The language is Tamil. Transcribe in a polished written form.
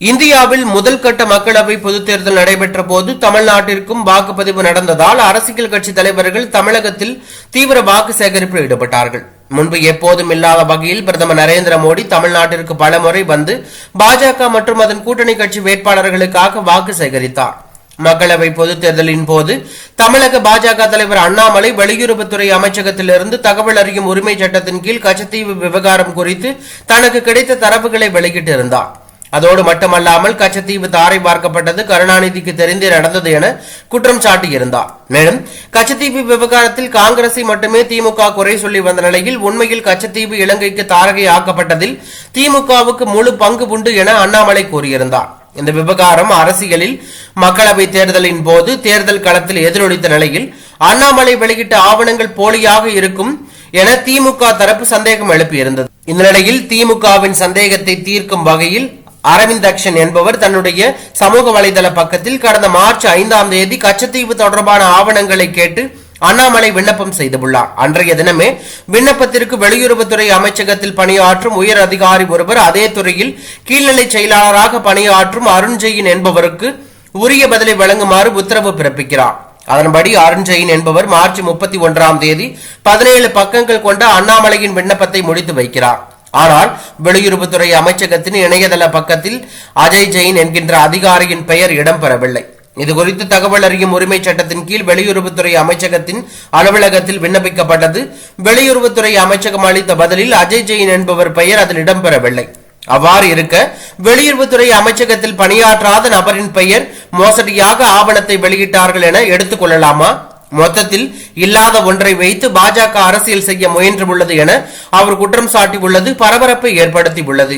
இந்தியாவில் முதல் கட்ட மக்களவை பொதுத் தேர்தல் நடைபெற்ற போது தமிழ்நாட்டிற்கும் வாக்குப்பதிவு நடந்ததால் அரசியல் கட்சி தலைவர்கள் தமிழகத்தில் தீவிர வாக்கு சேகரிப்பில் ஈடுபட்டார்கள். முன்பு எப்போதும் இல்லாத வகையில் பிரதமர் நரேந்திர மோடி தமிழ்நாட்டிற்கு பலமுறை வந்து பாஜக மற்றும் அதன் கூட்டணி கட்சி வேட்பாளர்களுக்காக வாக்கு சேகரித்தார். மக்களவை பொதுத் தேர்தலின் போது தமிழக பாஜக தலைவர் அண்ணாமலை வெளியுறவுத்துறை அமைச்சகத்திலிருந்து தகவல் அறியும் உரிமை சட்டத்தின் கீழ் கச்சத்தீவு விவகாரம் குறித்து தனக்கு கிடைத்த தரவுகளை வெளியிட்டிருந்தார். அதோடு மட்டுமல்லாமல் கச்சத்தீவு தாரை பார்க்கப்பட்டது கருணாநிதிக்கு தெரிந்தே நடந்தது என குற்றம் சாட்டியிருந்தார். மேலும் கச்சத்தீவு விவகாரத்தில் காங்கிரஸை மட்டுமே திமுக குறை சொல்லி வந்த நிலையில் உண்மையில் கச்சத்தீவு இலங்கைக்கு தாரகை ஆக்கப்பட்டதில் திமுகவுக்கு முழு பங்கு உண்டு என அண்ணாமலை கூறியிருந்தார். இந்த விவகாரம் அரசியலில் மக்களவை தேர்தலின் போது தேர்தல் களத்தில் எதிரொலித்த நிலையில் அண்ணாமலை வெளியிட்ட ஆவணங்கள் போலியாக இருக்கும் என திமுக தரப்பு சந்தேகம் எழுப்பியிருந்தது. இந்த நிலையில் திமுகவின் சந்தேகத்தை தீர்க்கும் வகையில் அரவிந்த் அக்ஷன் என்பவர் தன்னுடைய சமூக வலைதள பக்கத்தில் கடந்த மார்ச் 5ஆம் தேதி கச்சத்தீவு தொடர்பான ஆவணங்களை கேட்டு அண்ணாமலை விண்ணப்பம் செய்துள்ளார். அன்றைய தினமே விண்ணப்பத்திற்கு வெளியுறவுத்துறை அமைச்சகத்தில் பணியாற்றும் உயர் அதிகாரி ஒருவர் அதே துறையில் கீழ்நிலை செயலாளராக பணியாற்றும் அருண் ஜெயின் என்பவருக்கு உரிய பதிலை வழங்குமாறு உத்தரவு பிறப்பிக்கிறார். அதன்படி அருண் ஜெயின் என்பவர் மார்ச் 31ஆம் தேதி 17 பக்கங்கள் கொண்ட அண்ணாமலையின் விண்ணப்பத்தை முடித்து வைக்கிறார். ஆனால் வெளியுறவுத்துறை அமைச்சகத்தின் இணையதள பக்கத்தில் அஜய் ஜெயின் என்கின்ற அதிகாரியின் பெயர் இடம்பெறவில்லை. இதுகுறித்து தகவல் அறியும் உரிமை சட்டத்தின் கீழ் வெளியுறவுத்துறை அமைச்சகத்தின் அலுவலகத்தில் விண்ணப்பிக்கப்பட்டது. வெளியுறவுத்துறை அமைச்சகம் அளித்த பதிலில் அஜய் ஜெயின் என்பவர் பெயர் அதில் இடம்பெறவில்லை. அவ்வாறு இருக்க வெளியுறவுத்துறை அமைச்சகத்தில் பணியாற்றாத நபரின் பெயர் மோசடியாக ஆவணத்தை வெளியிட்டார்கள் என எடுத்துக் கொள்ளலாமா? மொத்தத்தில் இல்லாத ஒன்றை வைத்து பாஜக அரசியல் செய்ய முயன்றுள்ளது என அவர் குற்றம் சாட்டியுள்ளது பரபரப்பை ஏற்படுத்தியுள்ளது.